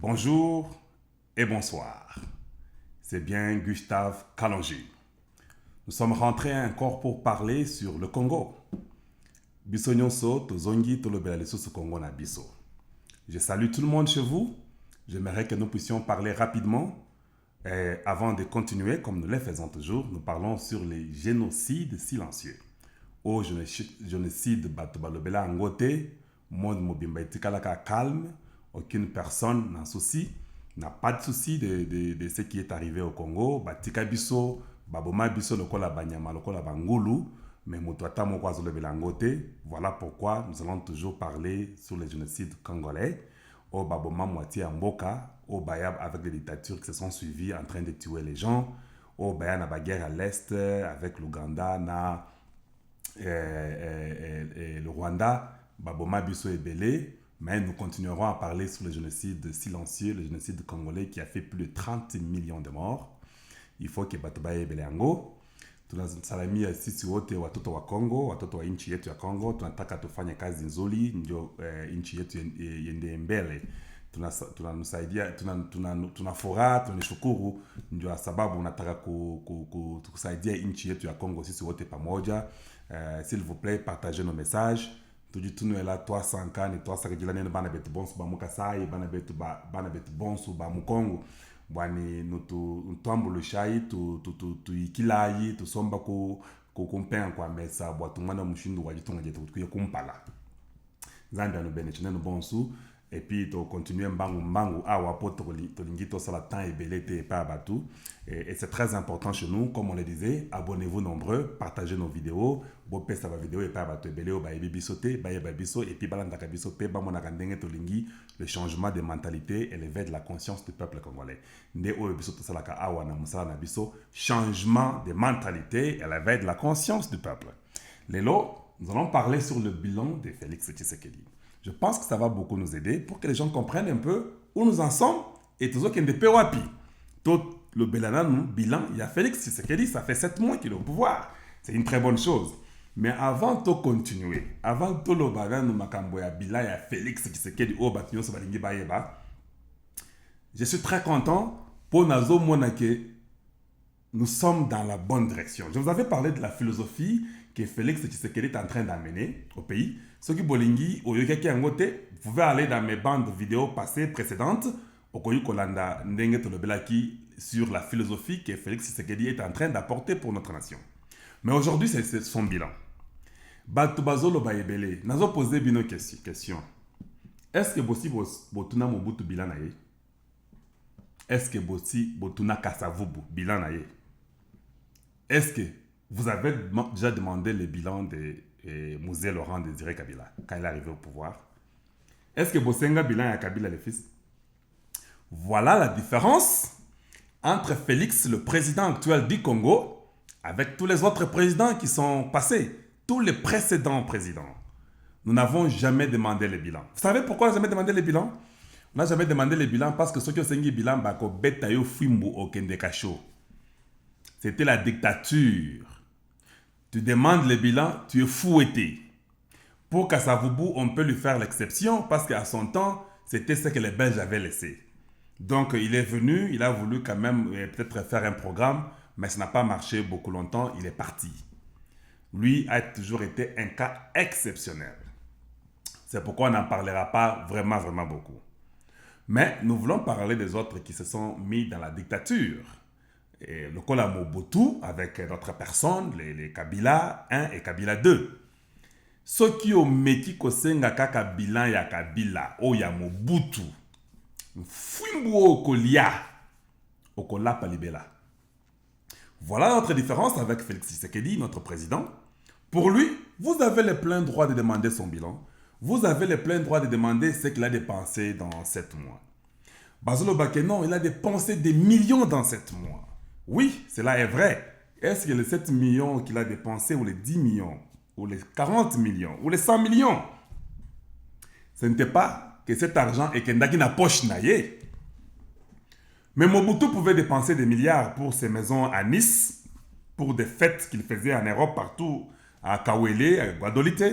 Bonjour et bonsoir. C'est bien Gustave Kalonji. Nous sommes rentrés encore pour parler sur le Congo. Biso nyonso tozongi tolobela lisusu Congo na biso. Je salue tout le monde chez vous. J'aimerais que nous puissions parler rapidement. Avant de continuer, comme nous le faisons toujours, nous parlons sur les génocides silencieux. Au génocide bato balobela angote, monde mobimba etikalaka calme, aucune personne n'en soucie, n'a pas de souci de ce qui est arrivé au Congo. Batika biso, baboma biso lokola banyama, lokola bangulu, mais motoata mokwazo lobela angote. Voilà pourquoi nous allons toujours parler sur les génocides congolais. Au baboma moitié mboka, au bayab avec les dictatures qui se sont suivies en train de tuer les gens, au bayab na guerre à l'est avec l'Ouganda na le Rwanda, baboma biso ebele, mais nous continuerons à parler sur le génocide silencieux, le génocide congolais qui a fait plus de 30 millions de morts. Il faut que batoba ebele ango. Tunasalamia sisi wote watoto wa Kongo, watoto wa nchi yetu ya Kongo. Tunataka tufanye kazi nzuri ndio nchi yetu yende mbele. Tunasaidia, tunafuraha, tunashukuru ndio sababu unataka kusaidia nchi yetu ya Kongo sisi wote pamoja. S'il vous plaît, partagez nos messages. Tujitunu ela 300 ni 300 jilani bana betu bonsu ba mukasai bana betu bonsu ba mukongo. Bwani nutuambu shai tu ikilayi tu somba ku kumpenga kwa mesa bwa tumana mushindu wajitunga jetu kuye kumpala zambia no benechene no bonsu et puis to continuer mbangu awa poto tolingi to sala temps et belete pa batu et c'est très important chez nous, comme on le disait. Abonnez-vous nombreux, partagez nos vidéos, bo pesa ba vidéo et pa batu beleo ba bisote ba biso et puis balanda biso pe ba mona kandenge tolingi le changement de mentalité et l'éveil de la conscience du peuple congolais. Nde o biso to sala ka awa na musala na biso, changement de mentalité et l'éveil de la conscience du peuple. Lelo, nous allons parler sur le bilan de Félix Tshisekedi. Je pense que ça va beaucoup nous aider pour que les gens comprennent un peu où nous en sommes et tout ce qui est de Pewapi. Tout le bilan, il y a Félix Tshisekedi, ça fait 7 mois qu'il est au pouvoir. C'est une très bonne chose. Mais avant de continuer, avant de le bilan, il y a Félix Tshisekedi, je suis très content pour Nazo Monake. Nous sommes dans la bonne direction. Je vous avais parlé de la philosophie que Félix Tshisekedi est en train d'amener au pays. Ceux qui bolingi, au yoke angote, vous pouvez aller dans mes bandes vidéo passées précédentes, au koyu kolanda ndenge tolobelaki sur la philosophie que Félix Tshisekedi est en train d'apporter pour notre nation. Mais aujourd'hui, c'est son bilan. Batubazolo baebele, nazo posé bino question. Est-ce que bossi botuna mobutu bilan na ye? Est-ce que bossi botuna kasavubu bilan na ye? Est-ce que vous avez déjà demandé le bilan de Mouzé Laurent Désiré Kabila quand il est arrivé au pouvoir? Est-ce que Bosenga bilan à Kabila le fils? Voilà la différence entre Félix, le président actuel du Congo, avec tous les autres présidents qui sont passés, tous les précédents présidents. Nous n'avons jamais demandé le bilan. Vous savez pourquoi on n'a jamais demandé le bilan? On n'a jamais demandé le bilan parce que ceux qui ont dit bilan, c'était la dictature. Tu demandes le bilan, tu es fouetté. Pour Kasavubu, on peut lui faire l'exception parce qu'à son temps, c'était ce que les Belges avaient laissé. Donc, il est venu, il a voulu quand même peut-être faire un programme, mais ça n'a pas marché beaucoup longtemps, il est parti. Lui a toujours été un cas exceptionnel. C'est pourquoi on n'en parlera pas vraiment beaucoup. Mais nous voulons parler des autres qui se sont mis dans la dictature. Et le Kola Mobutu avec d'autres personnes, les Kabila 1 et Kabila 2. Ceux qui ont mis Kosenga kaka bilan ya Kabila ou ya Mobutu, Fimbo Okolia, Okola Palibela. Voilà notre différence avec Félix Tshisekedi, notre président. Pour lui, vous avez le plein droit de demander son bilan. Vous avez le plein droit de demander ce qu'il a dépensé dans 7 mois. Bazolo Bakenon, il a dépensé des millions dans 7 mois. Oui, cela est vrai. Est-ce que les 7 millions qu'il a dépensés, ou les 10 millions, ou les 40 millions, ou les 100 millions, ce n'était pas que cet argent est kendaki na poche naye. Mais Mobutu pouvait dépenser des milliards pour ses maisons à Nice, pour des fêtes qu'il faisait en Europe partout, à Kawele, à Guadolite.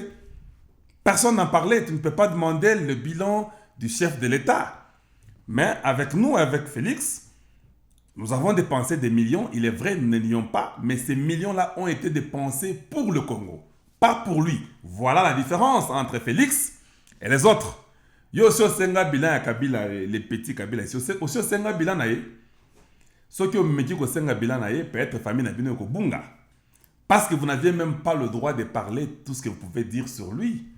Personne n'en parlait. Tu ne peux pas demander le bilan du chef de l'État. Mais avec nous, avec Félix, nous avons dépensé des millions. Il est vrai, nous ne nions pas, mais ces millions-là ont été dépensés pour le Congo, pas pour lui. Voilà la différence entre Félix et les autres. Yo aussi senga bilan ya Kabila, les petits Kabila. Aussi senga bilan na ye. Ceux qui ont mis ko senga bilan na ye, peut-être famille na bino ko bunga. Parce que vous n'aviez même pas le droit de parler tout ce que vous pouvez dire sur lui.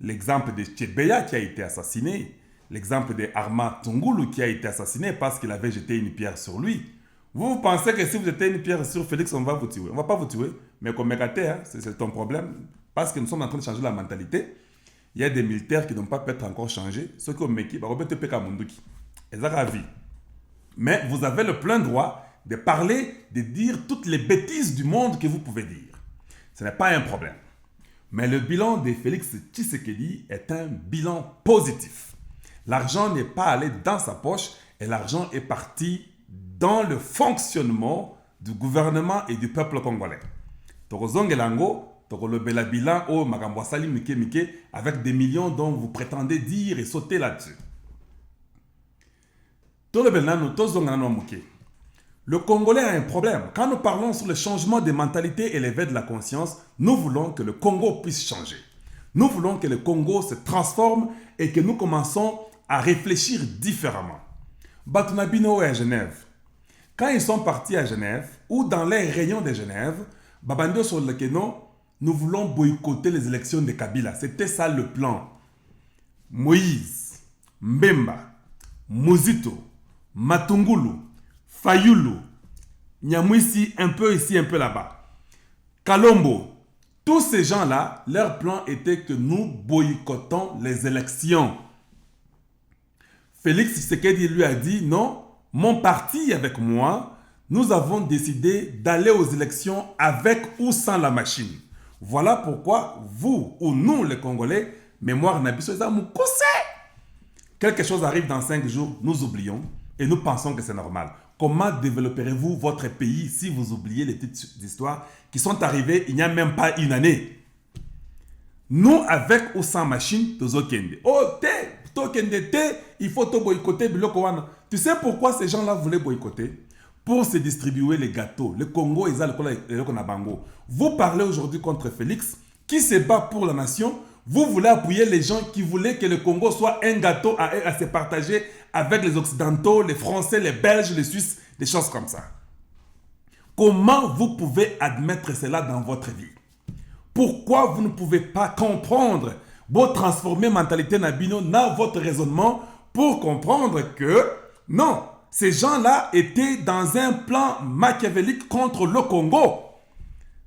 L'exemple de Tchebeya qui a été assassiné. L'exemple de Arma Tungulu qui a été assassiné parce qu'il avait jeté une pierre sur lui. Vous pensez que si vous jetez une pierre sur Félix, on va vous tuer. On ne va pas vous tuer, mais comme Mekate, hein, c'est ton problème. Parce que nous sommes en train de changer la mentalité. Il y a des militaires qui n'ont pas peut-être encore changé. Ceux qui ont Meki, bah, Robert Peka Munduki. Ils ont ravi. Mais vous avez le plein droit de parler, de dire toutes les bêtises du monde que vous pouvez dire. Ce n'est pas un problème. Mais le bilan de Félix Tshisekedi est un bilan positif. L'argent n'est pas allé dans sa poche et l'argent est parti dans le fonctionnement du gouvernement et du peuple congolais. Torozongelango, Torolobela bilan au Magambwasali Mike Mike avec des millions dont vous prétendez dire et sauter là-dessus. Le Congolais a un problème. Quand nous parlons sur le changement des mentalités et l'éveil de la conscience, nous voulons que le Congo puisse changer. Nous voulons que le Congo se transforme et que nous commençons à réfléchir différemment. Batunabino est à Genève. Quand ils sont partis à Genève, ou dans les rayons de Genève, Babandio sur le Keno, nous voulons boycotter les élections de Kabila. C'était ça le plan. Moïse, Mbemba, Muzito, Matungulu, Fayulu, Nyamwisi, un peu ici, un peu là-bas. Kalombo, tous ces gens-là, leur plan était que nous boycottons les élections. Félix Tshisekedi lui a dit non, mon parti avec moi, nous avons décidé d'aller aux élections avec ou sans la machine. Voilà pourquoi vous ou nous les Congolais, mémoire Nabiso, quelque chose arrive dans 5 jours, nous oublions et nous pensons que c'est normal. Comment développerez-vous votre pays si vous oubliez les petites histoires qui sont arrivées il n'y a même pas une année? Nous, avec ou sans machine, Tozokende. Oh, il faut te boycotter. Tu sais pourquoi ces gens-là voulaient boycotter? Pour se distribuer les gâteaux. Le Congo, ils ont le Bango. Vous parlez aujourd'hui contre Félix, qui se bat pour la nation. Vous voulez appuyer les gens qui voulaient que le Congo soit un gâteau à se partager avec les Occidentaux, les Français, les Belges, les Suisses, des choses comme ça. Comment vous pouvez admettre cela dans votre vie? Pourquoi vous ne pouvez pas comprendre, vous transformer mentalité Nabino dans votre raisonnement pour comprendre que non, ces gens-là étaient dans un plan machiavélique contre le Congo.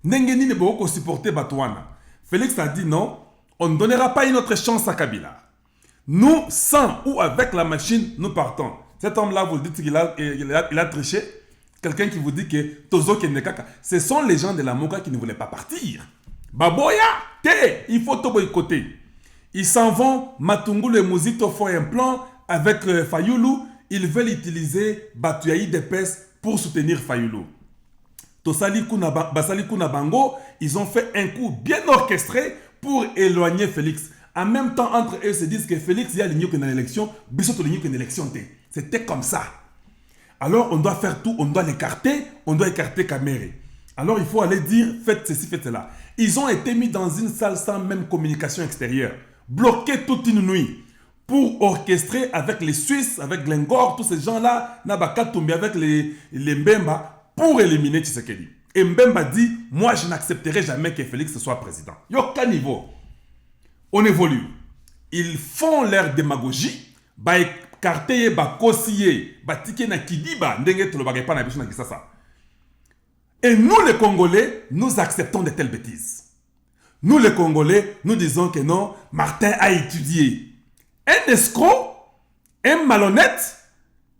Nengeni ne peut pas supporter Batouana. Félix a dit non, on ne donnera pas une autre chance à Kabila. Nous, sans ou avec la machine, nous partons. Cet homme-là, vous dites qu'il a triché. Quelqu'un qui vous dit que Tozo Kendekaka. Ce sont les gens de la Moka qui ne voulaient pas partir. Baboya, il faut te boycotter. Ils s'en vont, Matungulu et Muzito font un plan avec Fayulu. Ils veulent utiliser Batuyaï Depes pour soutenir Fayulu. Basali Kuna Bango, ils ont fait un coup bien orchestré pour éloigner Félix. En même temps, entre eux, ils se disent que Félix, il y a l'igno que dans l'élection, Bissot l'igno que dans l'élection. C'était comme ça. Alors, on doit faire tout, on doit l'écarter, on doit écarter Kamere. Alors, il faut aller dire, faites ceci, faites cela. Ils ont été mis dans une salle sans même communication extérieure, bloqués toute une nuit, pour orchestrer avec les Suisses, avec Glengor, tous ces gens-là, Nabakatumbi, avec les Mbemba, pour éliminer Tshisekedi. Et Mbemba dit, moi, je n'accepterai jamais que Félix soit président. Yoka niveau. On évolue. Ils font leur démagogie, bah écarter, bah kosiye, bah tike na kidiba, ndenge tolo bagay pa na biso na kisasa. Et nous les Congolais, nous acceptons de telles bêtises. Nous les Congolais, nous disons que non, Martin a étudié. Un escroc, un malhonnête,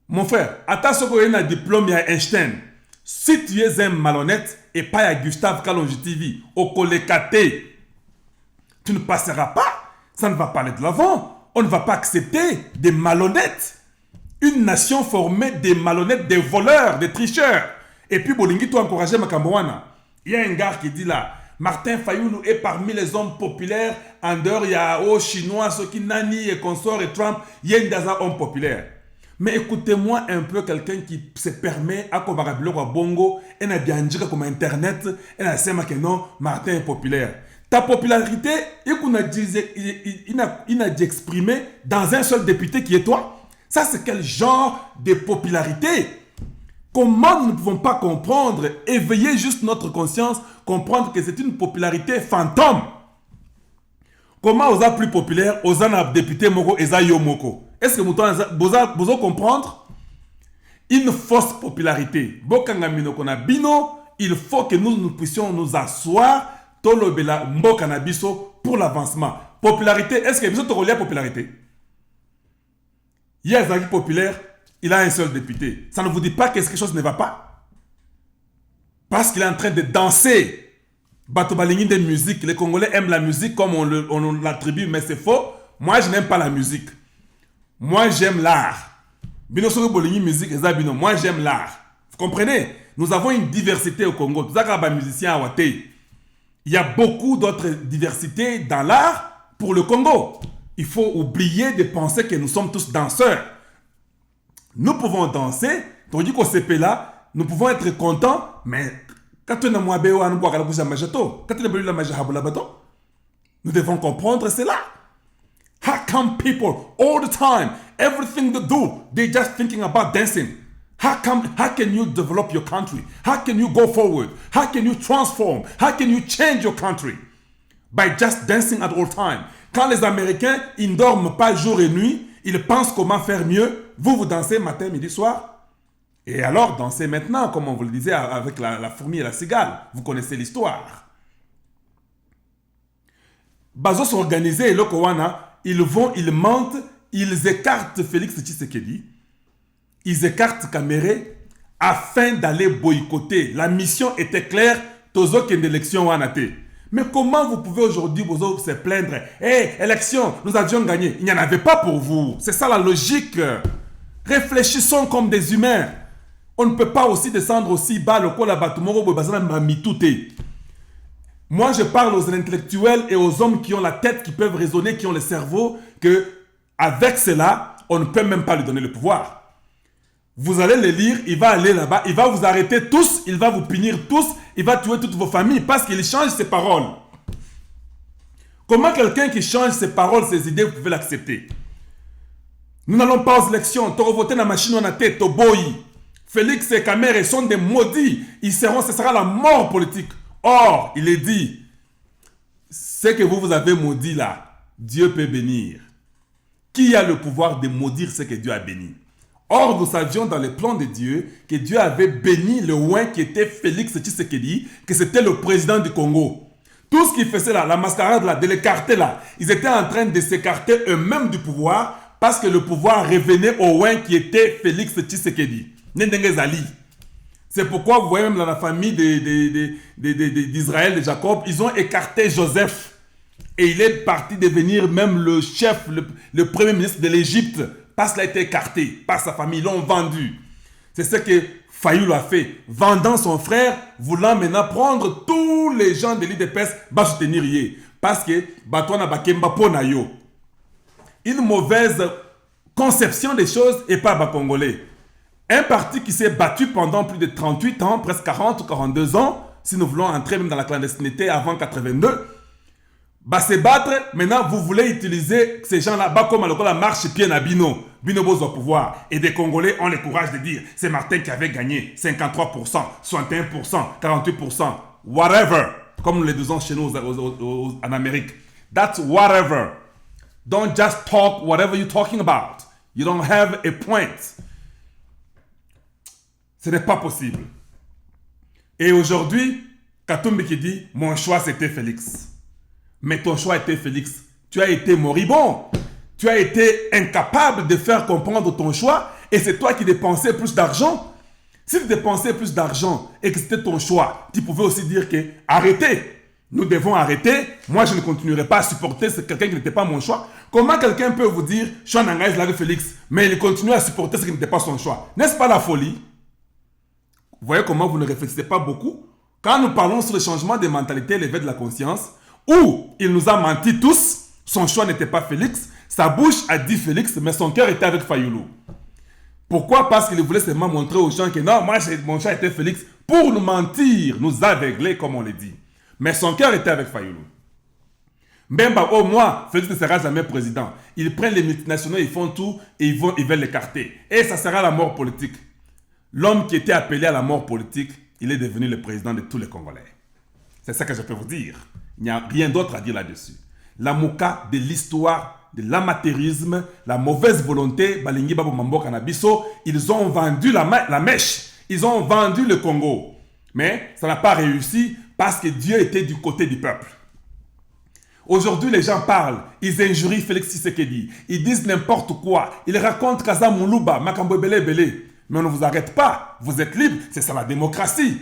mon frère, attention qu'il y a un diplôme à Einstein. Si tu es un malhonnête et pas à Gustave Kalonji TV, au Kolekate, tu ne passeras pas, ça ne va pas aller de l'avant. On ne va pas accepter des malhonnêtes. Une nation formée des malhonnêtes, des voleurs, des tricheurs. Et puis, Bolingi, tu as encouragé Makambouana. Il y a un gars qui dit là, Martin Fayulu est parmi les hommes populaires. En dehors, il y a aux Chinois, ceux qui Nani et consorts et Trump, il y a un homme populaire. Mais écoutez-moi un peu quelqu'un qui se permet à comparable à Bongo, et n'a bien dit comme Internet, et n'a pas que non, Martin est populaire. Ta popularité, il n'a d'exprimer dans un seul député qui est toi. Ça, c'est quel genre de popularité? Comment nous ne pouvons pas comprendre, éveiller juste notre conscience, comprendre que c'est une popularité fantôme? Comment osa plus populaire, osa na député moko eza yo moko? Est-ce que vous allez comprendre? Une fausse popularité. Bokanga minoko na bino, il faut que nous puissions nous asseoir tolobela mboka na biso pour l'avancement. Popularité, est-ce que vous avez la popularité? Yazaki populaire, il a un seul député. Ça ne vous dit pas que quelque chose ne va pas? Parce qu'il est en train de danser. Batobalingi de musique. Les Congolais aiment la musique comme on l'attribue, mais c'est faux. Moi, je n'aime pas la musique. Moi, j'aime l'art. Moi, j'aime l'art. Vous comprenez? Nous avons une diversité au Congo. Il y a beaucoup d'autres diversités dans l'art pour le Congo. Il faut oublier de penser que nous sommes tous danseurs. Nous pouvons danser, tandis qu'au CP là, nous pouvons être contents, mais quand nous devons comprendre cela. How come people all the time, everything they do, they just thinking about dancing? How can you develop your country? How can you go forward? How can you transform? How can you change your country? By just dancing at all time. Quand les Américains, ils ne dorment pas jour et nuit, ils pensent comment faire mieux. Vous dansez matin, midi, soir. Et alors, dansez maintenant, comme on vous le disait, avec la fourmi et la cigale. Vous connaissez l'histoire. Bazos organisé, le Kowana, ils vont, ils mentent, ils écartent Félix Tshisekedi, ils écartent Kamere afin d'aller boycotter. La mission était claire, Tozo qu'il y a une élection Wanate. Mais comment vous pouvez aujourd'hui vous se plaindre? Élection, nous avions gagné. Il n'y en avait pas pour vous. C'est ça la logique. Réfléchissons comme des humains. On ne peut pas aussi descendre aussi bas le col à Batumoro. Moi, je parle aux intellectuels et aux hommes qui ont la tête, qui peuvent raisonner, qui ont le cerveau, que avec cela, on ne peut même pas lui donner le pouvoir. Vous allez le lire, il va aller là-bas, il va vous arrêter tous, il va vous punir tous, il va tuer toutes vos familles parce qu'il change ses paroles. Comment quelqu'un qui change ses paroles, ses idées, vous pouvez l'accepter? Nous n'allons pas aux élections, tu voter dans la machine, on a tête, au boy. Félix et Kamere sont des maudits, ce sera la mort politique. Or, il est dit, ce que vous avez maudit là, Dieu peut bénir. Qui a le pouvoir de maudire ce que Dieu a béni? Or, nous savions dans le plan de Dieu que Dieu avait béni le oin qui était Félix Tshisekedi, que c'était le président du Congo. Tout ce qu'ils faisaient là, la mascarade là, de l'écarter là, ils étaient en train de s'écarter eux-mêmes du pouvoir parce que le pouvoir revenait au oin qui était Félix Tshisekedi. Nendengezali. C'est pourquoi vous voyez même dans la famille d'Israël, de Jacob, ils ont écarté Joseph. Et il est parti devenir même le chef, le premier ministre de l'Égypte. Parce qu'il a été écarté par sa famille, ils l'ont vendu. C'est ce que Fayoulou a fait. Vendant son frère, voulant maintenant prendre tous les gens de l'IDPS, va soutenir Yé. Parce que Batouana Bakemba Ponayo. Une mauvaise conception des choses et pas Congolais. Un parti qui s'est battu pendant plus de 38 ans, presque 40 ou 42 ans, si nous voulons entrer même dans la clandestinité avant 82, va se battre. Maintenant, vous voulez utiliser ces gens-là comme la marche pied à Bino. Bino au pouvoir. Et des Congolais ont le courage de dire c'est Martin qui avait gagné 53%, 61%, 48%, whatever. Comme nous le disons chez nous en Amérique. That's whatever. Don't just talk whatever you're talking about. You don't have a point. Ce n'est pas possible. Et aujourd'hui, Katumbi qui dit mon choix c'était Félix. Mais ton choix était Félix. Tu as été moribond. Tu as été incapable de faire comprendre ton choix. Et c'est toi qui dépensais plus d'argent. Si tu dépensais plus d'argent et que c'était ton choix, tu pouvais aussi dire que arrêtez. Nous devons arrêter. Moi, je ne continuerai pas à supporter quelqu'un qui n'était pas mon choix. Comment quelqu'un peut vous dire choix n'engage avec Félix, mais il continue à supporter ce qui n'était pas son choix? N'est-ce pas la folie? Vous voyez comment vous ne réfléchissez pas beaucoup? Quand nous parlons sur le changement de mentalité, l'éveil de la conscience, où il nous a menti tous, son choix n'était pas Félix, sa bouche a dit Félix, mais son cœur était avec Fayoulou. Pourquoi? Parce qu'il voulait seulement montrer aux gens que non, moi, mon chat était Félix pour nous mentir, nous aveugler, comme on le dit. Mais son cœur était avec Fayoulou. Même au moins, Félix ne sera jamais président. Ils prennent les multinationaux, ils font tout et ils veulent l'écarter. Et ça sera la mort politique. L'homme qui était appelé à la mort politique, il est devenu le président de tous les Congolais. C'est ça que je peux vous dire. Il n'y a rien d'autre à dire là-dessus. La mouka de l'histoire, de l'amateurisme, la mauvaise volonté, Balingi Babo Mambo Kanabiso, ils ont vendu la mèche. Ils ont vendu le Congo. Mais ça n'a pas réussi parce que Dieu était du côté du peuple. Aujourd'hui, les gens parlent, ils injurient Félix Tshisekedi, ils disent n'importe quoi, ils racontent Kaza Moulouba, Makambo Belé Belé. Mais on ne vous arrête pas, vous êtes libre, c'est ça la démocratie.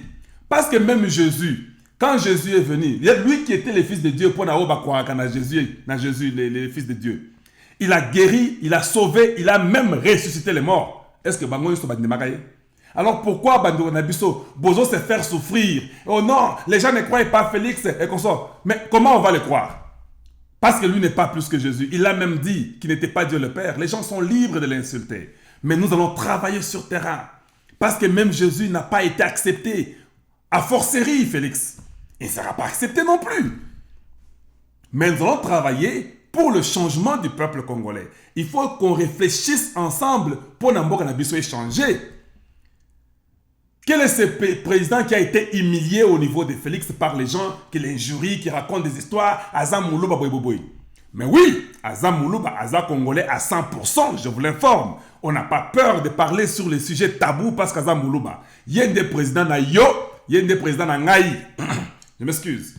Parce que même Jésus, quand Jésus est venu, lui qui était le fils de Dieu, pour Jésus, le fils de Dieu, il a guéri, il a sauvé, il a même ressuscité les morts. Est-ce que Bango Yosso Badinemakaye? Alors pourquoi Bando Nabiso, Bozo se faire souffrir? Oh non, les gens ne croient pas Félix et qu'on sort. Mais comment on va le croire? Parce que lui n'est pas plus que Jésus. Il a même dit qu'il n'était pas Dieu le Père. Les gens sont libres de l'insulter. Mais nous allons travailler sur terrain. Parce que même Jésus n'a pas été accepté. A forcerie, Félix. Il ne sera pas accepté non plus. Mais nous allons travailler pour le changement du peuple congolais. Il faut qu'on réfléchisse ensemble pour Namboka Nabiso échanger. Quel est ce président qui a été humilié au niveau de Félix par les gens qui l'injurient, qui racontent des histoires? Azam Moulouba Boy. Mais oui, Azam Moulouba, Azam Congolais à 100%, je vous l'informe. On n'a pas peur de parler sur les sujets tabous parce qu'Azam Moulouba, il y a des présidents na Yo, il y a des présidents na Ngaï. Je m'excuse.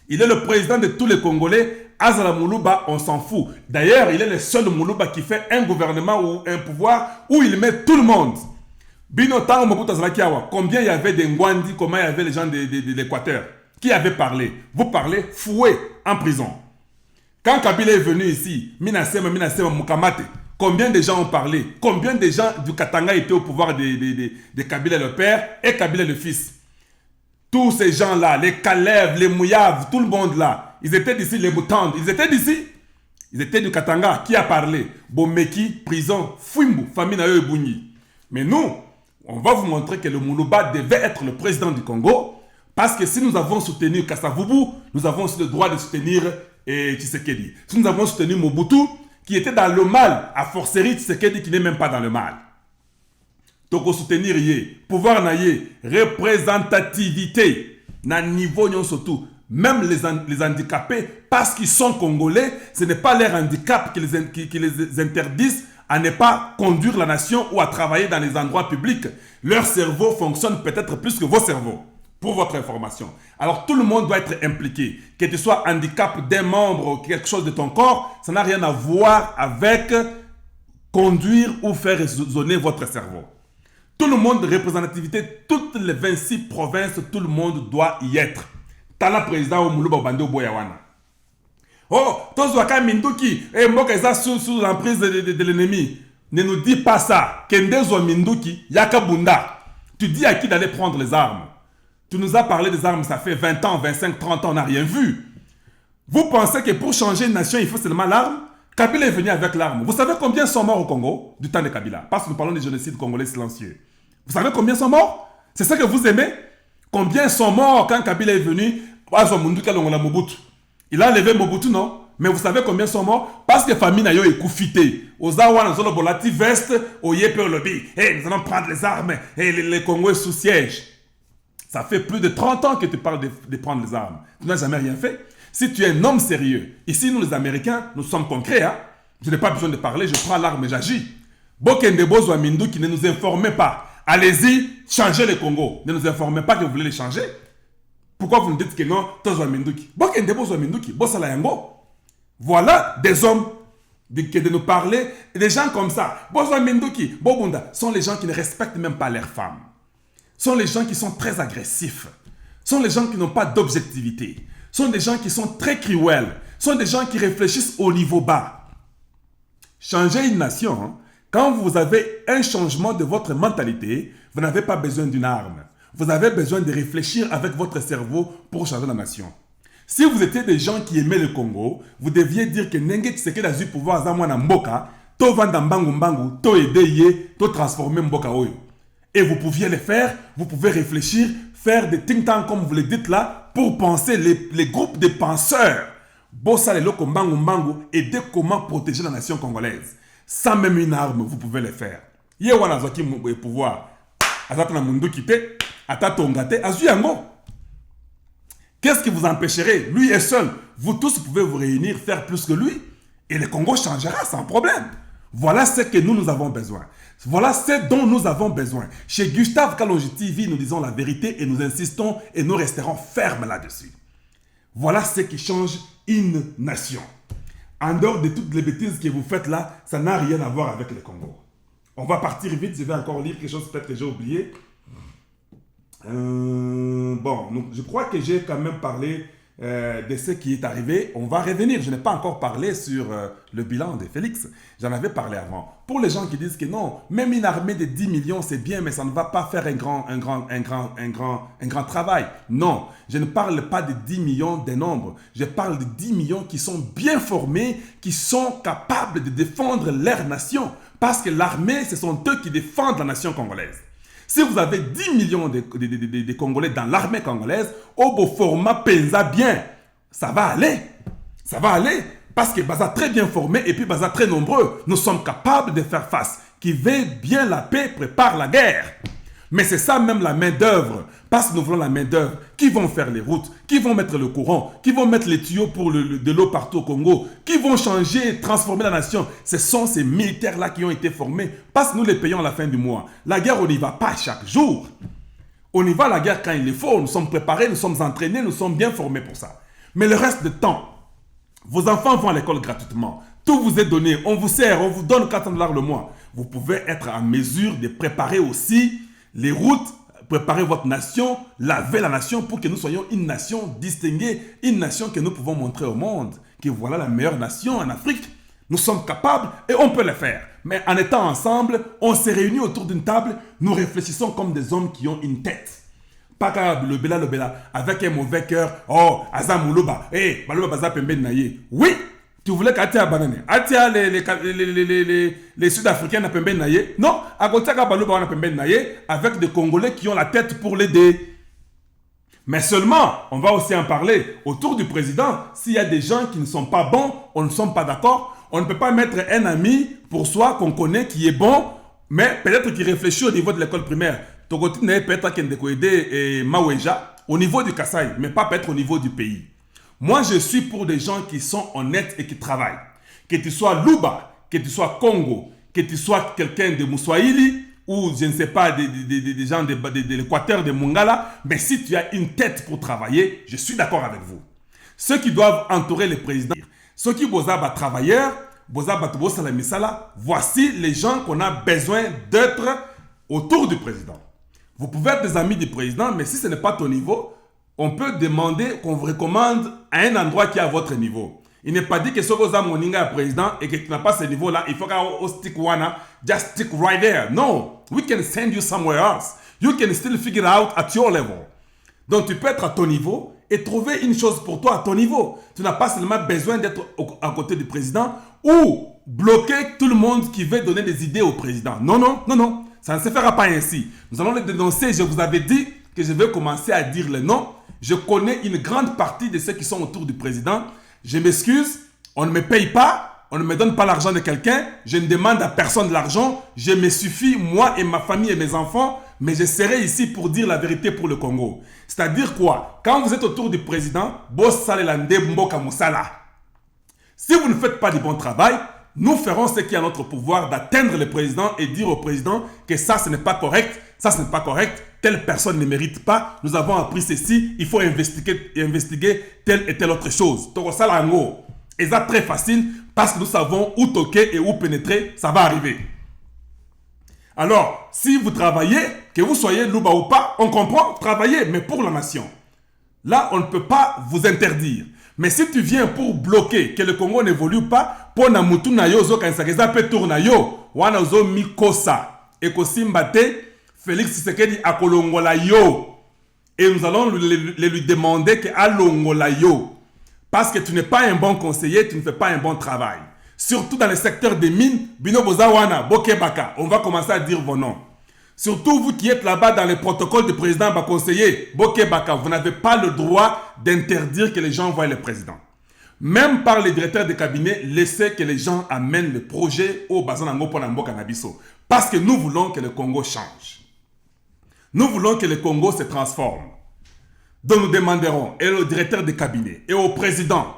Il est le président de tous les Congolais. Azam Moulouba, on s'en fout. D'ailleurs, il est le seul Moulouba qui fait un gouvernement ou un pouvoir où il met tout le monde. Binotan Mobutu Zalakiawa, combien il y avait de Ngwandi, comment il y avait les gens de l'Équateur qui avaient parlé? Vous parlez fouet en prison. Quand Kabila est venu ici, Minasema Mukamate, combien de gens ont parlé? Combien de gens du Katanga étaient au pouvoir de Kabila le père et Kabila le fils? Tous ces gens-là, les Kalev, les Mouyav, tout le monde là, ils étaient d'ici, les Moutandes, ils étaient d'ici. Ils étaient du Katanga. Qui a parlé? Bomeki, prison, Fouimbu, famille Nayo et Bougni. Mais nous, on va vous montrer que le Moulouba devait être le président du Congo, parce que si nous avons soutenu Kassavubu, nous avons aussi le droit de soutenir Tshisekedi. Si nous avons soutenu Mobutu, qui était dans le mal, à forcerie Tshisekedi qui n'est même pas dans le mal. Donc soutenir pouvoir naïe, représentativité, na niveau nyon surtout, même les handicapés, parce qu'ils sont congolais, ce n'est pas leur handicap qui les interdisent à ne pas conduire la nation ou à travailler dans les endroits publics. Leur cerveau fonctionne peut-être plus que vos cerveaux, pour votre information. Alors tout le monde doit être impliqué. Que tu sois handicap d'un membre ou quelque chose de ton corps, ça n'a rien à voir avec conduire ou faire résonner votre cerveau. Tout le monde, représentativité, toutes les 26 provinces, tout le monde doit y être. Tala président au Moulouba Bande Boyawana. Oh, Tozuaka Minduki, et Mokeza sous l'emprise de l'ennemi. Ne nous dis pas ça. Kendezo Minduki, Yaka Bunda. Tu dis à qui d'aller prendre les armes? Tu nous as parlé des armes, ça fait 20 ans, 25, 30 ans, on n'a rien vu. Vous pensez que pour changer une nation, il faut seulement l'arme? Kabila est venu avec l'arme. Vous savez combien sont morts au Congo du temps de Kabila? Parce que nous parlons des génocides congolais silencieux. Vous savez combien sont morts? C'est ça que vous aimez? Combien sont morts quand Kabila est venu? Il a enlevé Mobutu, non? Mais vous savez combien sont morts? Parce que famille n'a eu écoufité. Aux Awa, nous allons bolati veste, au Yépe, au lobby. Nous allons prendre les armes. Et les Congolais sous siège. Ça fait plus de 30 ans que tu parles de prendre les armes. Tu n'as jamais rien fait. Si tu es un homme sérieux, ici, nous les Américains, nous sommes concrets. Hein? Je n'ai pas besoin de parler, je prends l'arme et j'agis. Bokende Bozo Amindu qui ne nous informez pas. Allez-y, changez le Congo. Ne nous informez pas que vous voulez les changer. Pourquoi vous nous dites que non, Tozo Aminduki? Bokende Bozo Aminduki, Bossala Yango. Voilà des hommes de nous parler. Et des gens comme ça, Bozo Aminduki, Bobunda, sont les gens qui ne respectent même pas leurs femmes. Sont les gens qui sont très agressifs. Sont les gens qui n'ont pas d'objectivité. Sont des gens qui sont très cruels. Sont des gens qui réfléchissent au niveau bas. Changer une nation, hein, quand vous avez un changement de votre mentalité, vous n'avez pas besoin d'une arme. Vous avez besoin de réfléchir avec votre cerveau pour changer la nation. Si vous étiez des gens qui aimaient le Congo, vous deviez dire que Nenge Tshisekedi a eu pouvoir à Zamwana Mboka, to vanda mbangu mbangu, to aider ye, to transformer mboka oyo. Et vous pouviez le faire, vous pouvez réfléchir, faire des think tanks comme vous le dites là, pour penser les groupes de penseurs. Bossa le loko mbangu mbangu, aider comment protéger la nation congolaise. Sans même une arme, vous pouvez le faire. Ye wana zaki pouvoir. Azata na mundu kite, ata tongate, azu yango. Qu'est-ce qui vous empêcherait? Lui est seul. Vous tous pouvez vous réunir, faire plus que lui. Et le Congo changera sans problème. Voilà ce que nous avons besoin. Voilà ce dont nous avons besoin. Chez Gustave Kalonji TV, nous disons la vérité et nous insistons et nous resterons fermes là-dessus. Voilà ce qui change une nation. En dehors de toutes les bêtises que vous faites là, ça n'a rien à voir avec le Congo. On va partir vite, je vais encore lire quelque chose peut-être que j'ai oublié. Bon, donc, je crois que j'ai quand même parlé de ce qui est arrivé. On va revenir. Je n'ai pas encore parlé sur le bilan de Félix. J'en avais parlé avant. Pour les gens qui disent que non, même une armée de 10 millions, c'est bien, mais ça ne va pas faire un grand travail. Non, je ne parle pas de 10 millions de nombres. Je parle de 10 millions qui sont bien formés, qui sont capables de défendre leur nation. Parce que l'armée, ce sont eux qui défendent la nation congolaise. Si vous avez 10 millions de Congolais dans l'armée congolaise, au beau format pensa bien, ça va aller. Ça va aller. Parce que Baza très bien formé et puis Baza très nombreux. Nous sommes capables de faire face. Qui veut bien la paix prépare la guerre. Mais c'est ça même la main d'œuvre. Parce que nous voulons la main d'œuvre. Qui vont faire les routes? Qui vont mettre le courant? Qui vont mettre les tuyaux pour de l'eau partout au Congo? Qui vont changer, transformer la nation? Ce sont ces militaires-là qui ont été formés. Parce que nous les payons à la fin du mois. La guerre, on n'y va pas chaque jour. On y va à la guerre quand il le faut. Nous sommes préparés, nous sommes entraînés, nous sommes bien formés pour ça. Mais le reste du temps, vos enfants vont à l'école gratuitement. Tout vous est donné. On vous sert, on vous donne 400 $ le mois. Vous pouvez être en mesure de préparer aussi les routes, préparer votre nation, laver la nation pour que nous soyons une nation distinguée, une nation que nous pouvons montrer au monde, que voilà la meilleure nation en Afrique. Nous sommes capables et on peut le faire. Mais en étant ensemble, on s'est réunis autour d'une table, nous réfléchissons comme des hommes qui ont une tête. Pas qu'à le bela, avec un mauvais cœur. Oh, Azamoulouba, eh, Balouba Baza Pembe Naye. Oui, tu voulais qu'Atia Banane. Atia les Sud-Africains na Pembe Naye. Non, à côté de Balouba na Pembe Naye, avec des Congolais qui ont la tête pour l'aider. Mais seulement, on va aussi en parler autour du président. S'il y a des gens qui ne sont pas bons, on ne sommes pas d'accord. On ne peut pas mettre un ami pour soi qu'on connaît qui est bon, mais peut-être qu'il réfléchit au niveau de l'école primaire. Togoti n'est peut-être qu'il ne aider Maweja au niveau du Kassai, mais pas peut-être au niveau du pays. Moi, je suis pour des gens qui sont honnêtes et qui travaillent. Que tu sois Luba, que tu sois Congo, que tu sois quelqu'un de Moussoaïli, ou je ne sais pas, des gens de l'Équateur, de Mongala, mais si tu as une tête pour travailler, je suis d'accord avec vous. Ceux qui doivent entourer le président, ceux qui sont travailleurs, voici les gens qu'on a besoin d'être autour du président. Vous pouvez être des amis du président, mais si ce n'est pas ton niveau, on peut demander qu'on vous recommande à un endroit qui est à votre niveau. Il n'est pas dit que ce que vous avez président et que tu n'as pas ce niveau-là, il faut qu'on stick one, just stick right there. No, we can send you somewhere else. You can still figure out at your level. Donc tu peux être à ton niveau et trouver une chose pour toi à ton niveau. Tu n'as pas seulement besoin d'être à côté du président ou bloquer tout le monde qui veut donner des idées au président. Non, non, non, non. Ça ne se fera pas ainsi. Nous allons le dénoncer. Je vous avais dit que je vais commencer à dire le nom. Je connais une grande partie de ceux qui sont autour du président. Je m'excuse, on ne me paye pas, on ne me donne pas l'argent de quelqu'un, je ne demande à personne de l'argent, je me suffis, moi et ma famille et mes enfants, mais je serai ici pour dire la vérité pour le Congo. C'est-à-dire quoi? Quand vous êtes autour du président, si vous ne faites pas du bon travail, nous ferons ce qui est à notre pouvoir d'atteindre le président et dire au président que ça, ce n'est pas correct, ça, ce n'est pas correct, telle personne ne mérite pas, nous avons appris ceci, il faut investiguer telle et telle autre chose. Et ça, très facile, parce que nous savons où toquer et où pénétrer, ça va arriver. Alors, si vous travaillez, que vous soyez Luba ou pas, on comprend, travaillez, mais pour la nation. Là, on ne peut pas vous interdire. Mais si tu viens pour bloquer que le Congo n'évolue pas, pour na mutu na yo zo kansakeza pe tourna yo, wana zo mikosa. Et kosimbate, Félix Tshisekedi akolongola yo. Et nous allons lui demander que alongola yo. Parce que tu n'es pas un bon conseiller, tu ne fais pas un bon travail. Surtout dans le secteur des mines, Bino Bozawana, Bokebaka, on va commencer à dire vos noms. Surtout vous qui êtes là-bas dans les protocoles du président, conseiller, Bokebaka, vous n'avez pas le droit d'interdire que les gens voient le président. Même par les directeurs de cabinet, laissez que les gens amènent le projet au Bazanango Ponambo Canabiso. Parce que nous voulons que le Congo change. Nous voulons que le Congo se transforme. Donc nous demanderons au directeur de cabinet et au président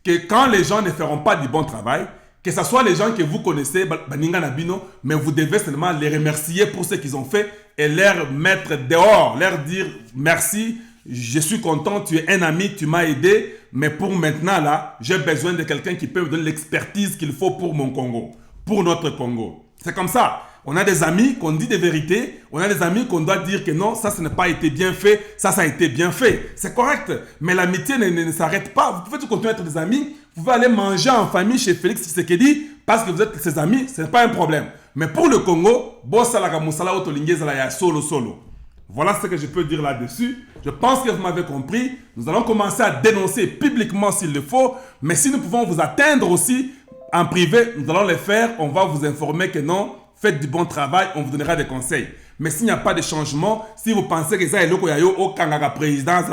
que quand les gens ne feront pas du bon travail, que ce soit les gens que vous connaissez, Baninga Nabino, mais vous devez seulement les remercier pour ce qu'ils ont fait et leur mettre dehors, leur dire merci, je suis content, tu es un ami, tu m'as aidé, mais pour maintenant là, j'ai besoin de quelqu'un qui peut me donner l'expertise qu'il faut pour mon Congo, pour notre Congo. C'est comme ça. On a des amis qu'on dit des vérités, on a des amis qu'on doit dire que non, ça n'a pas été bien fait, ça a été bien fait. C'est correct, mais l'amitié ne s'arrête pas. Vous pouvez continuer à être des amis, vous pouvez aller manger en famille chez Félix Tshisekedi parce que vous êtes ses amis, ce n'est pas un problème. Mais pour le Congo, solo. Voilà ce que je peux dire là-dessus. Je pense que vous m'avez compris. Nous allons commencer à dénoncer publiquement s'il le faut, mais si nous pouvons vous atteindre aussi en privé, nous allons le faire. On va vous informer que non, faites du bon travail, on vous donnera des conseils. Mais s'il n'y a pas de changement, si vous pensez que ça est au Kangaga présidence,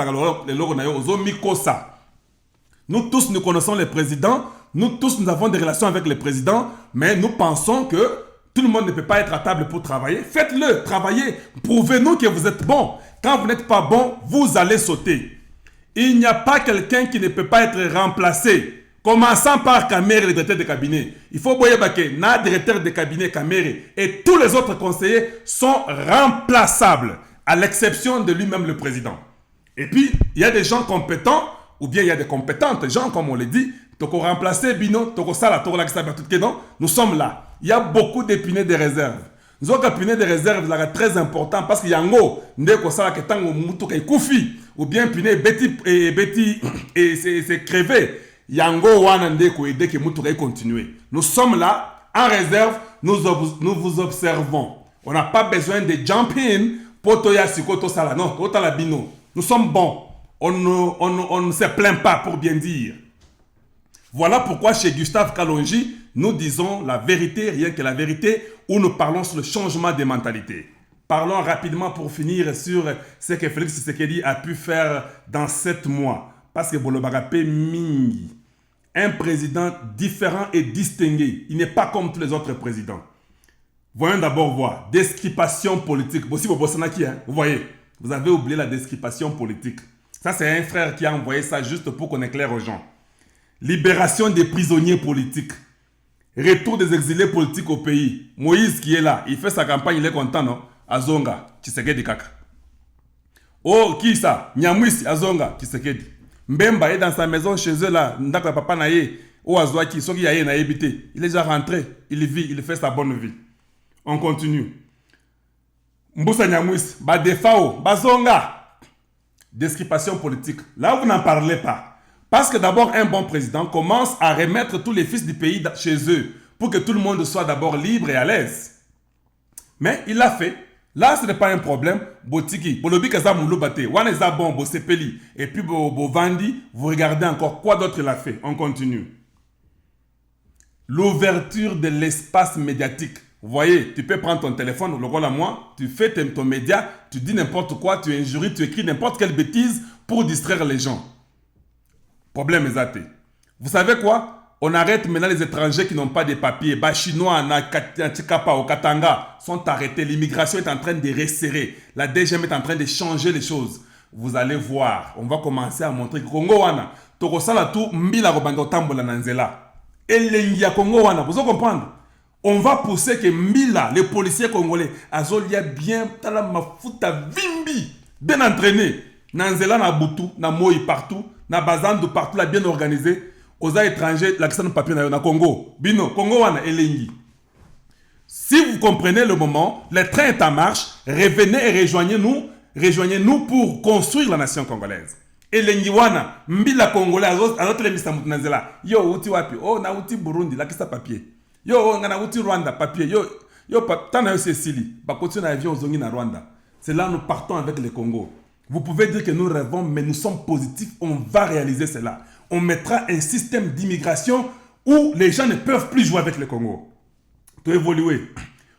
nous tous nous connaissons le président, nous tous nous avons des relations avec le président, mais nous pensons que tout le monde ne peut pas être à table pour travailler. Faites-le, travaillez, prouvez-nous que vous êtes bon. Quand vous n'êtes pas bon, vous allez sauter. Il n'y a pas quelqu'un qui ne peut pas être remplacé. Commençant par Kamere, le directeur de cabinet. Il faut voir que notre directeur de cabinet Kamere et tous les autres conseillers sont remplaçables, à l'exception de lui-même le président. Et puis, il y a des gens compétents, ou bien il y a des compétentes gens, comme on le dit, toko remplacer Bino, toko sala, toko lakisa, nous sommes là. Il y a beaucoup d'épinets de réserve. Nous avons épinets de réserve là, très important parce qu'il y a un go, ndeko sala que tango mutuka ikufi, ou bien piné beti et c'est crevé. Yango wana ndeko aider que mutuka continuer. Nous sommes là en réserve, nous vous observons. On n'a pas besoin de jump in pour toya sikoto sala non, tota la bino. Nous sommes bons. On ne se plaint pas pour bien dire. Voilà pourquoi chez Gustave Kalonji, nous disons la vérité, rien que la vérité, où nous parlons sur le changement des mentalités. Parlons rapidement pour finir sur ce que Félix Tshisekedi a pu faire dans 7 mois. Parce que Bolobagape Mingi, un président différent et distingué. Il n'est pas comme tous les autres présidents. Voyons d'abord voir. Description politique. Vous voyez, vous avez oublié la description politique. Ça, c'est un frère qui a envoyé ça juste pour qu'on éclaire aux gens. Libération des prisonniers politiques. Retour des exilés politiques au pays. Moïse qui est là, il fait sa campagne, il est content, non? Azonga, Tshisekedi kaka. Oh, qui ça? Nyamwisi, Azonga, Tshisekedi. Mbemba est dans sa maison chez eux là, Ndaka papa naye, ou Azwaki, Soki Yaye na habité. Il est déjà rentré, il vit, il fait sa bonne vie. On continue. Mboussa Nyamwisi, Badefao, Bazonga. Description politique. Là, vous n'en parlez pas. Parce que d'abord, un bon président commence à remettre tous les fils du pays chez eux pour que tout le monde soit d'abord libre et à l'aise. Mais il l'a fait. Là, ce n'est pas un problème. Botiki, Bolobi Kaza Mouloubate, Waneza Bon, Bosepeli, et puis Bovandi, vous regardez encore quoi d'autre il a fait. On continue. L'ouverture de l'espace médiatique. Vous voyez, tu peux prendre ton téléphone, le rôle à moi, tu fais ton média, tu dis n'importe quoi, tu injuries, tu écris n'importe quelle bêtise pour distraire les gens. Problème exact. Vous savez quoi? On arrête maintenant les étrangers qui n'ont pas de papiers. Les Chinois, Chikapa, au Katanga sont arrêtés. L'immigration est en train de resserrer. La DGM est en train de changer les choses. Vous allez voir. On va commencer à montrer que Congo wana. Tokosala tout mbila robando tambola nanzela. Elengia Congo wana. Vous allez comprendre? On va pousser que mbila, les policiers congolais, azolia bien, tala mafuta vimbi, bien entraînés. Nanzela na Butu, na Moï partout. Na bazando partout là bien organisé aux étrangers l'accès de papier na Congo bino Congo wana elengi. Si vous comprenez le moment, le train est en marche, revenez et rejoignez-nous pour construire la nation congolaise. Elengi wana mbila congolais alors les misamutu nanzela yo uti wapi oh na uti Burundi la kisa papier yo ngana uti Rwanda papier yo tana yo Cécilie ba continuer avion zongi na Rwanda. C'est là nous partons avec le Congo. Vous pouvez dire que nous rêvons, mais nous sommes positifs. On va réaliser cela. On mettra un système d'immigration où les gens ne peuvent plus jouer avec le Congo. Tu évoluer.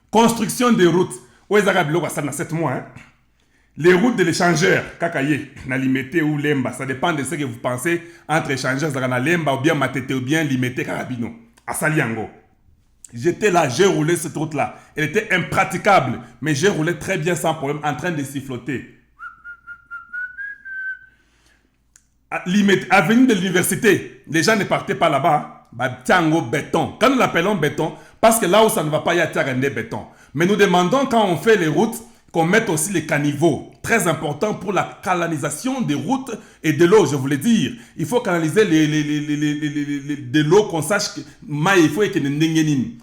Construction des routes. Où est-ce que ça 7 mois, hein? Les routes de l'échangeur, Kakaye, Nalimete ou Lemba, ça dépend de ce que vous pensez entre échangeurs, Zagana Lemba ou bien Matete ou bien Limete Karabino, à Saliango. J'étais là, j'ai roulé cette route-là. Elle était impraticable, mais j'ai roulé très bien sans problème, en train de siffloter. Avenue de l'université, les gens ne partaient pas là-bas. Tiango béton. Quand nous l'appelons béton, parce que là où ça ne va pas, il y a Tiarende béton. Mais nous demandons quand on fait les routes, qu'on mette aussi les caniveaux. Très important pour la canalisation des routes et de l'eau, je voulais dire. Il faut canaliser de l'eau, qu'on sache que il faut que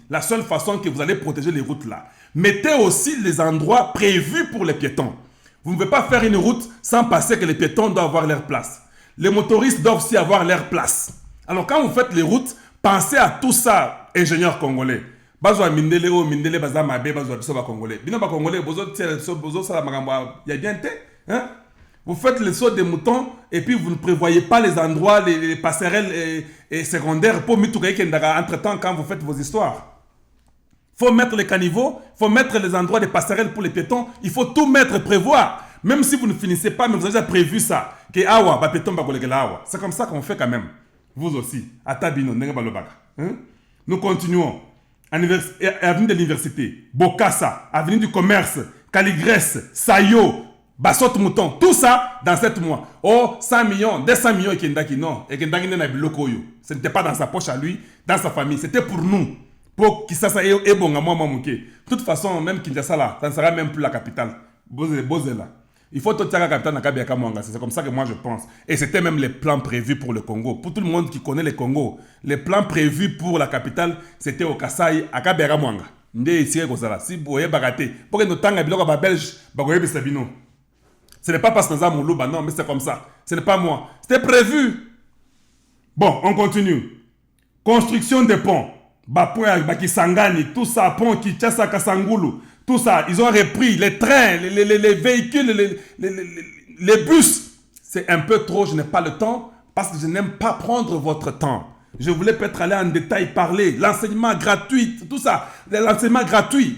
la seule façon que vous allez protéger les routes là. Mettez aussi les endroits prévus pour les piétons. Vous ne pouvez pas faire une route sans passer que les piétons doivent avoir leur place. Les motoristes doivent aussi avoir leur place. Alors quand vous faites les routes, pensez à tout ça, ingénieurs congolais. Bazwa mindele o mindele baza mabe bazwa biso ba congolais. Bino ba congolais bozo tirer bozo sala magamba ya bien té, hein? Vous faites le saut des moutons et puis vous ne prévoyez pas les endroits, les passerelles et secondaires pour mitoukaye kendara entre-temps quand vous faites vos histoires. Faut mettre les caniveaux, faut mettre les endroits des passerelles pour les piétons, il faut tout mettre, prévoir. Même si vous ne finissez pas, mais vous avez déjà prévu ça. Que awa ba piéton ba golegela awa. C'est comme ça qu'on fait quand même. Vous aussi. Atabino nenga balobaka. Hein? Nous continuons. Avenue de l'université, Bokassa, avenue du commerce, Caligresse, Sayo, Bassot Mouton, tout ça dans 7 mois. Oh, 100 millions, 200 millions et Kendaki, non. Et Kendaki n'a pas bloqué. Ce n'était pas dans sa poche à lui, dans sa famille. C'était pour nous. Pour qui ça est bon à moi, De toute façon, même Kinshasa là, ça ne sera même plus la capitale. Bozela. Il faut tout la capitale Nakabiaka Mwanga. C'est comme ça que moi je pense. Et c'était même les plans prévus pour le Congo. Pour tout le monde qui connaît le Congo, les plans prévus pour la capitale, c'était au Kasaï, à Kabiaka Mwanga. Si vous voyez bagaté, pour que nous tanga biloko ba belge, bagoye bisabino. Ce n'est pas parce que nous avons Moulouba, non, mais c'est comme ça. Ce n'est pas moi. C'était prévu. Bon, on continue. Construction des ponts. Bapoya, Bakisangani, tout ça, pont Kinshasa, Kasangulu. Tout ça, ils ont repris les trains, les véhicules, les bus. C'est un peu trop, je n'ai pas le temps parce que je n'aime pas prendre votre temps. Je voulais peut-être aller en détail parler. L'enseignement gratuit, tout ça. L'enseignement gratuit,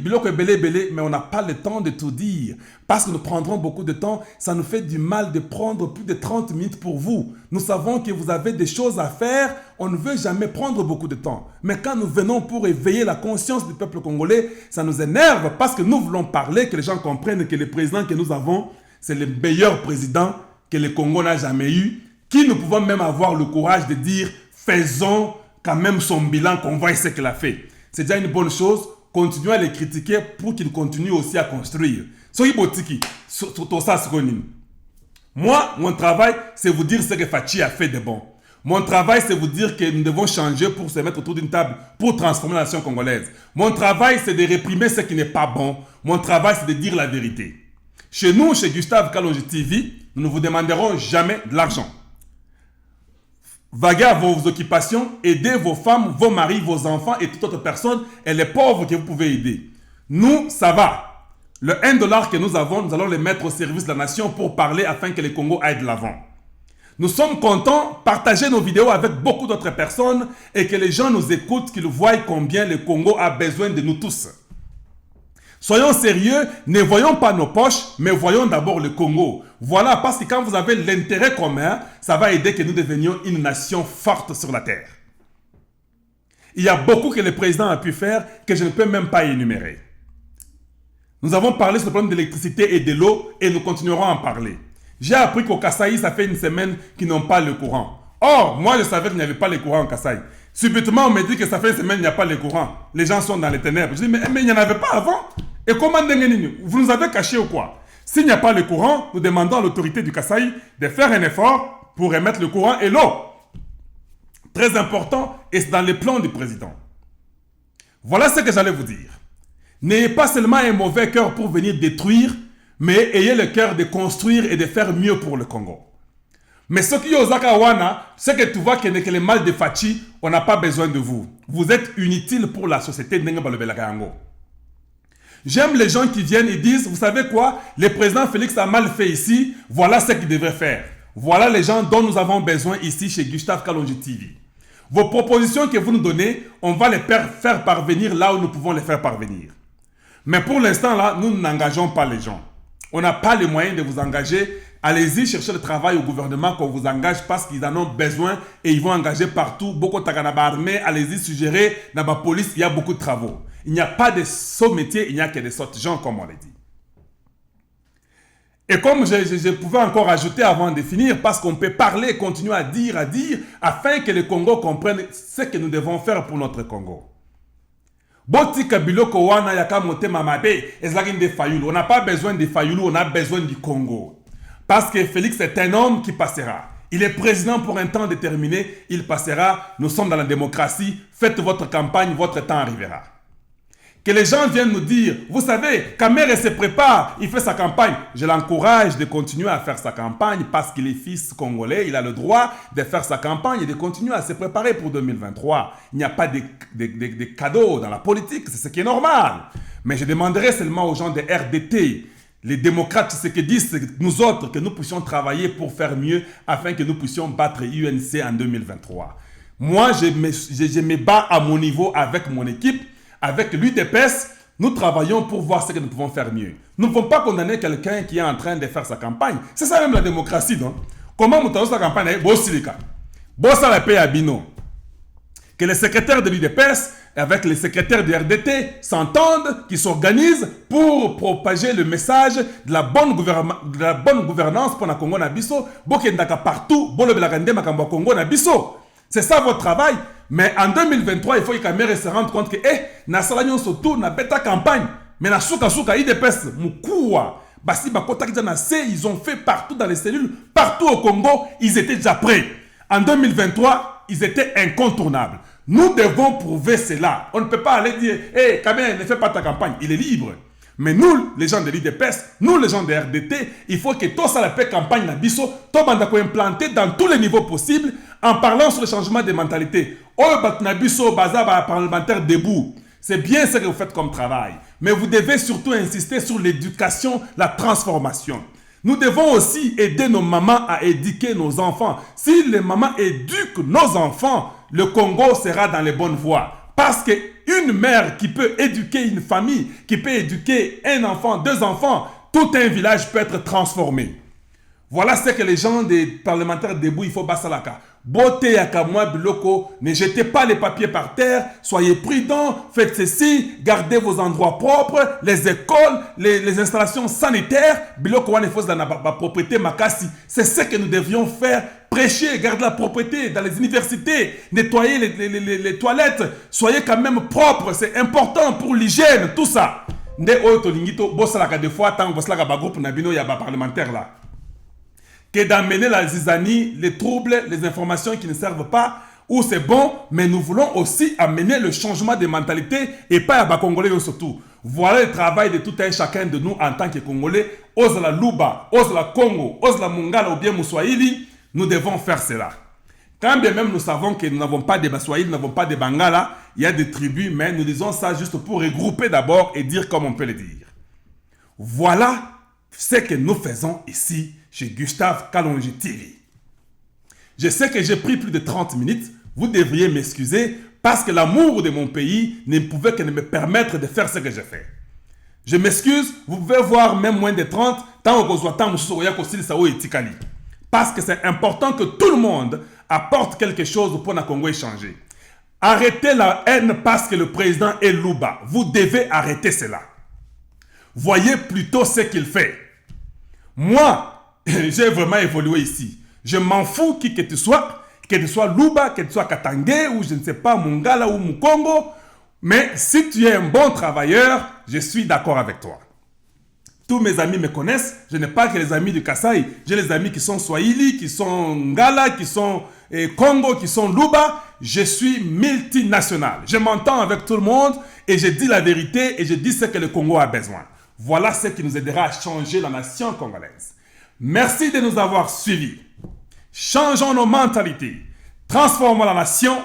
mais on n'a pas le temps de tout dire. Parce que nous prendrons beaucoup de temps, ça nous fait du mal de prendre plus de 30 minutes pour vous. Nous savons que vous avez des choses à faire, on ne veut jamais prendre beaucoup de temps. Mais quand nous venons pour éveiller la conscience du peuple congolais, ça nous énerve parce que nous voulons parler, que les gens comprennent que le président que nous avons, c'est le meilleur président que le Congo n'a jamais eu, qui nous pouvons même avoir le courage de dire faisons quand même son bilan, qu'on voit ce qu'il a fait. C'est déjà une bonne chose. Continuons à les critiquer pour qu'ils continuent aussi à construire. Moi, mon travail, c'est vous dire ce que Fachi a fait de bon. Mon travail, c'est vous dire que nous devons changer pour se mettre autour d'une table pour transformer la nation congolaise. Mon travail, c'est de réprimer ce qui n'est pas bon. Mon travail, c'est de dire la vérité. Chez nous, chez Gustave Kalonji TV, nous ne vous demanderons jamais de l'argent. Vaguez à vos occupations, aidez vos femmes, vos maris, vos enfants et toute autre personne et les pauvres que vous pouvez aider. Nous, ça va. Le 1$ que nous avons, nous allons le mettre au service de la nation pour parler afin que le Congo aille de l'avant. Nous sommes contents de partager nos vidéos avec beaucoup d'autres personnes et que les gens nous écoutent, qu'ils voient combien le Congo a besoin de nous tous. Soyons sérieux, ne voyons pas nos poches, mais voyons d'abord le Congo. Voilà, parce que quand vous avez l'intérêt commun, ça va aider que nous devenions une nation forte sur la terre. Il y a beaucoup que le président a pu faire que je ne peux même pas énumérer. Nous avons parlé sur le problème de l'électricité et de l'eau et nous continuerons à en parler. J'ai appris qu'au Kasaï, ça fait une semaine qu'ils n'ont pas le courant. Or, moi je savais qu'il n'y avait pas le courant au Kasaï. Subitement, on me dit que ça fait une semaine qu'il n'y a pas le courant. Les gens sont dans les ténèbres. Je dis, mais il n'y en avait pas avant. Et comment vous nous avez caché ou quoi? S'il n'y a pas le courant, nous demandons à l'autorité du Kasaï de faire un effort pour remettre le courant et l'eau. Très important, et c'est dans les plans du président. Voilà ce que j'allais vous dire. N'ayez pas seulement un mauvais cœur pour venir détruire, mais ayez le cœur de construire et de faire mieux pour le Congo. Mais ce qui est aux Akawana, c'est que tu vois que le mal de Fachi, on n'a pas besoin de vous. Vous êtes inutile pour la société. J'aime les gens qui viennent et disent, vous savez quoi, le président Félix a mal fait ici, voilà ce qu'il devrait faire. Voilà les gens dont nous avons besoin ici chez Gustave Kalonji TV. Vos propositions que vous nous donnez, on va les faire parvenir là où nous pouvons les faire parvenir. Mais pour l'instant, là, nous n'engageons pas les gens. On n'a pas les moyens de vous engager. Allez-y chercher le travail au gouvernement qu'on vous engage parce qu'ils en ont besoin et ils vont engager partout. Beaucoup de armée, allez-y suggérer dans la police, il y a beaucoup de travaux. Il n'y a pas de sauts métiers, il n'y a que des sortes gens, comme on l'a dit. Et comme je pouvais encore ajouter avant de finir, parce qu'on peut parler, continuer à dire, afin que le Congo comprenne ce que nous devons faire pour notre Congo. Botika biloko wana yaka motema mabe, ezalaki Fayulu. On n'a pas besoin de Fayulu, on a besoin du Congo. Parce que Félix est un homme qui passera. Il est président pour un temps déterminé, il passera. Nous sommes dans la démocratie. Faites votre campagne, votre temps arrivera. Que les gens viennent nous dire, vous savez, Kamere se prépare, il fait sa campagne. Je l'encourage de continuer à faire sa campagne parce qu'il est fils congolais, il a le droit de faire sa campagne et de continuer à se préparer pour 2023. Il n'y a pas de cadeaux dans la politique, c'est ce qui est normal. Mais je demanderai seulement aux gens de RDT, les démocrates, ce que disent nous autres, que nous puissions travailler pour faire mieux afin que nous puissions battre UNC en 2023. Moi, je me bats à mon niveau avec mon équipe. Avec l'UDPS, nous travaillons pour voir ce que nous pouvons faire mieux. Nous ne pouvons pas condamner quelqu'un qui est en train de faire sa campagne. C'est ça même la démocratie, non? Comment nous faisons sa campagne? Bossa la paix à Bino. Que les secrétaires de l'UDPS avec les secrétaires de RDT s'entendent, qu'ils s'organisent pour propager le message de la bonne gouvernance pour la Congo Nabiso. Bokendaka partout, Bolobelagande Makambo Congo Nabiso. C'est ça votre travail. Mais en 2023, il faut que Kamere se rende compte que, Nasalanyon se tourne à bêta campagne. Mais na souka IDPS, Moukoua, Basi Bakota ils ont fait partout dans les cellules, partout au Congo, ils étaient déjà prêts. En 2023, ils étaient incontournables. Nous devons prouver cela. On ne peut pas aller dire, Kamere ne fait pas ta campagne, il est libre. Mais nous, les gens de l'IDPS, nous, les gens de RDT, il faut que tout ça la paix campagne na biso, tout bandako implanté dans tous les niveaux possibles, en parlant sur le changement de mentalité. Oh, Batnabiso, Bazaba, parlementaire debout. C'est bien ce que vous faites comme travail. Mais vous devez surtout insister sur l'éducation, la transformation. Nous devons aussi aider nos mamans à éduquer nos enfants. Si les mamans éduquent nos enfants, le Congo sera dans les bonnes voies. Parce qu'une mère qui peut éduquer une famille, qui peut éduquer un enfant, deux enfants, tout un village peut être transformé. Voilà ce que les gens des parlementaires debout, il faut basalaka. Beauté yakamwa biloko, ne jetez pas les papiers par terre, soyez prudents, faites ceci, gardez vos endroits propres, les écoles, les installations sanitaires, biloko wane fos dans la propriété makasi. C'est ce que nous devions faire, prêcher, garder la propriété dans les universités, nettoyer les toilettes, soyez quand même propres, c'est important pour l'hygiène, tout ça. Nde oyo lingito bosalaka des fois tant bosalaka ba groupe na bino ya ba parlementaire là. Que d'amener la zizanie, les troubles, les informations qui ne servent pas, où c'est bon, mais nous voulons aussi amener le changement de mentalité et pas à bas Congolais surtout. Voilà le travail de tout un chacun de nous en tant que Congolais. Ose la Luba, ose la Congo, ose la Mungala ou bien Moussoaïli, nous devons faire cela. Quand bien même nous savons que nous n'avons pas de Baswahili, nous n'avons pas de Bangala, il y a des tribus, mais nous disons ça juste pour regrouper d'abord et dire comme on peut le dire. Voilà ce que nous faisons ici chez Gustave Kalonji TV. Je sais que j'ai pris plus de 30 minutes, vous devriez m'excuser parce que l'amour de mon pays ne pouvait que me permettre de faire ce que j'ai fait. Je m'excuse, vous pouvez voir même moins de 30, parce que c'est important que tout le monde apporte quelque chose pour le Congo échanger. Arrêtez la haine parce que le président est Luba. Vous devez arrêter cela. Voyez plutôt ce qu'il fait. Moi, j'ai vraiment évolué ici. Je m'en fous qui que tu sois Luba, que tu sois Katangé, ou je ne sais pas, Mungala ou Mukongo. Mais si tu es un bon travailleur, je suis d'accord avec toi. Tous mes amis me connaissent. Je n'ai pas que les amis du Kasaï. J'ai les amis qui sont Swahili, qui sont Ngala, qui sont Congo, qui sont Luba. Je suis multinational. Je m'entends avec tout le monde et je dis la vérité et je dis ce que le Congo a besoin. Voilà ce qui nous aidera à changer la nation congolaise. Merci de nous avoir suivis. Changeons nos mentalités. Transformons la nation.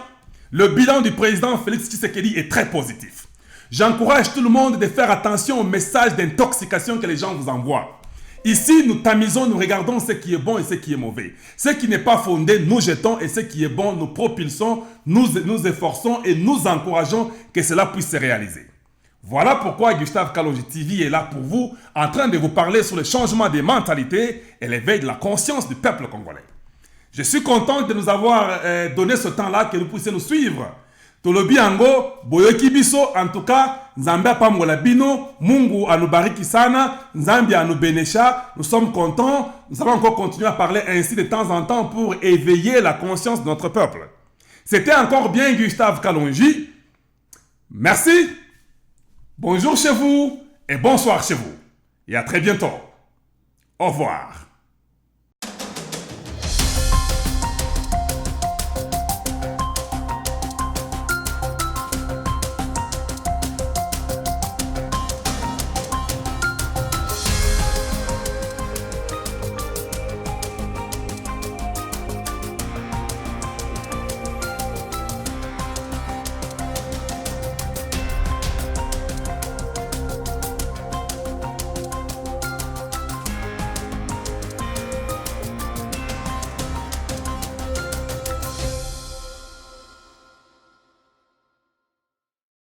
Le bilan du président Félix Tshisekedi est très positif. J'encourage tout le monde de faire attention aux messages d'intoxication que les gens vous envoient. Ici, nous tamisons, nous regardons ce qui est bon et ce qui est mauvais. Ce qui n'est pas fondé, nous jetons, et ce qui est bon, nous propulsons, nous efforçons et nous encourageons que cela puisse se réaliser. Voilà pourquoi Gustave Kalonji TV est là pour vous, en train de vous parler sur le changement des mentalités et l'éveil de la conscience du peuple congolais. Je suis content de nous avoir donné ce temps-là, que vous puissiez nous suivre. Tolobi Ango, Boyoki Biso, en tout cas, Nzambe Apamgola Bino, Mungu Anubariki Sana, Nzambi Anubenesha, nous sommes contents, nous allons encore continuer à parler ainsi de temps en temps pour éveiller la conscience de notre peuple. C'était encore bien Gustave Kalonji. Merci, bonjour chez vous et bonsoir chez vous. Et à très bientôt. Au revoir.